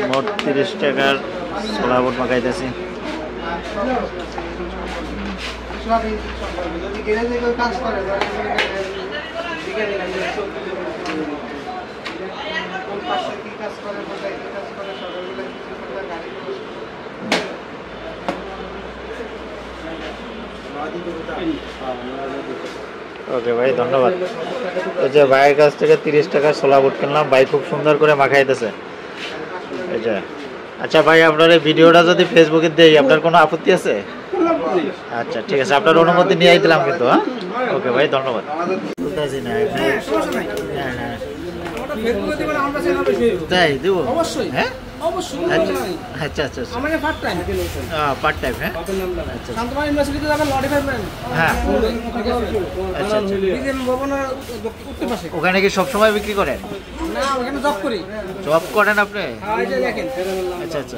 মোট 30 টাকার ছোলা বুট মাখাইতেছি। ওকে ভাই, ধন্যবাদ। এই যে ভাইয়ের কাছ থেকে 30 টাকার ছোলা বুট কিনলাম, ভাই খুব সুন্দর করে মাখাইতেছে। এই যে আচ্ছা ভাই, আপনার এই ভিডিওটা যদি ফেসবুকে দেই আপনার কোনো আপত্তি আছে? আচ্ছা ঠিক আছে, আপনার অনুমতি নিয়ে দিলাম কিন্তু। হ্যাঁ, ওকে ভাই, ধন্যবাদ। তাই দিব? হ্যাঁ আচ্ছা আচ্ছা পার্ট টাইম। হ্যাঁ ওখানে কি সবসময় বিক্রি করেন? জব করেন আপনি? আচ্ছা আচ্ছা।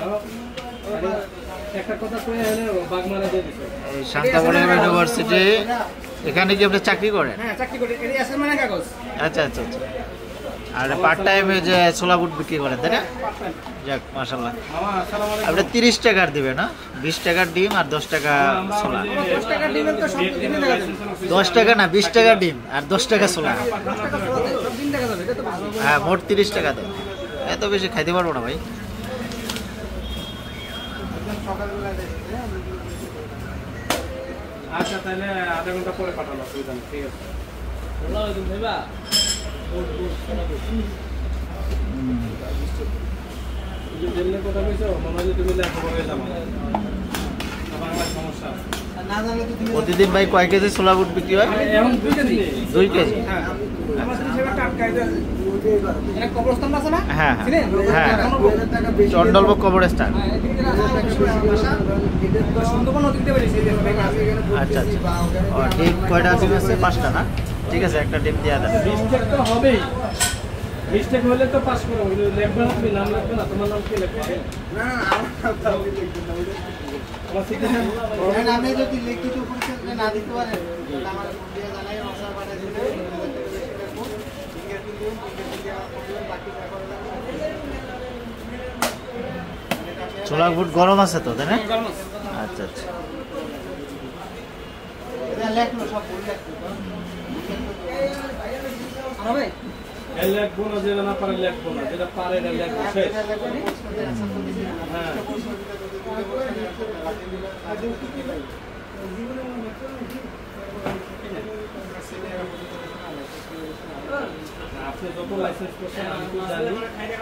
শান্তাবরণ ইউনিভার্সিটি, এখানে কি আপনি চাকরি করেন? আচ্ছা আচ্ছা আচ্ছা। আর পার্ট টাইমে যে ছোলা বুট বিক্রি করেন, তাই না? যাক মাশাআল্লাহ। আপনি 30 টাকার দিবেন না? 20 টাকার ডিম আর 10 টাকা ছোলা। 10 টাকা না, 20 টাকা ডিম আর 10 টাকা ছোলা। হ্যাঁ, মোট 30 টাকা দেয়। এত বেশি খাইতে পারবো না ভাই। আচ্ছা, তাহলে আধা ঘন্টা পরে পাঠানো, অসুবিধা নেই। ঠিক আছে। প্রতিদিন ভাই কয় কেজি ছোলা বুট বিক্রি হয়? 2 কেজি। হ্যাঁ হ্যাঁ, চন্ডলব কবরস্থান। আচ্ছা আচ্ছা। ডিম কয়টা ডিম আছে? 5টা না? ঠিক আছে, একটা ডিম দিয়ে দেন। মিস্টেক তো হবেই, মিস্টেক হলে তো পাস করো। লিখবে না, তুমি নাম লিখবে না, তোমার নাম কি লিখবে? না আমি যদি লিখিত পরিচয় না দিতে পারেন তাহলে আমার ফোন দিয়ে জানাই, মশলা পাঠিয়ে দিবেন। ছোলা বুট গরম আছে তো, তাই না? আচ্ছা আচ্ছা। লিখবো না, যেটা না পারে লিখবো না, যেটা পারে লিখবো। হ্যাঁ, আপনি যত লাইসেন্স করছেন আমি তো জানি।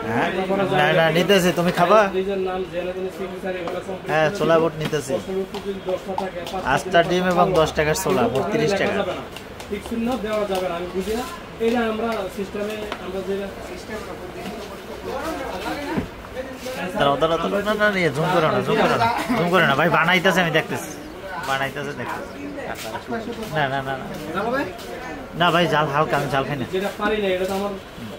হ্যাঁ না, নিতেছি। তুমি খাবা? নিজের নাম জেনে জেনে সিগনেচার এগুলো সব। হ্যাঁ, ছোলা বুট নিতেছি। 8টা ডিম এবং 10 টাকার ছোলা, মোট 30 টাকা। ঠিক চিহ্ন দেওয়া যাবে না, আমি বুঝি না। এটা আমরা সিস্টেমে আমরা যেটা সিস্টেম না নিয়ে জুম করে না, জুম করে না, জুম করে না ভাই। বানাইতেছে, আমি দেখতেছি। বানাইতেছে, দেখতেছি। না না না না ভাই, জাল হালকা, আমি জাল খাই না। যেটা পারি না, এটা তো আমার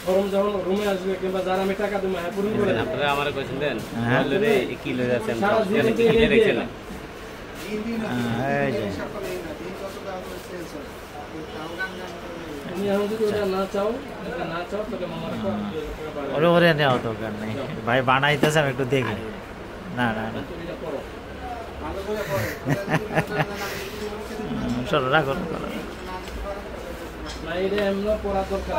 গরম যখন রুমে আসবে কিংবা যারা আমি টাকা দেবো, হ্যাঁ পূরণ করে আপনারা আমার কইছেন দেন হ্যাঁ বললে কি লয়ে যাচ্ছেন সারা জীবন কি কি রেখেছেন। এই যে তুমি এখন যদি ওটা না চাও তাহলে মামার ওরে ওরে নেওয়া দরকার নেই ভাই, বানাইতেছে, আমি একটু দেখি। না না না সরো, রাখো না, এটা এমন পড়া দরকার।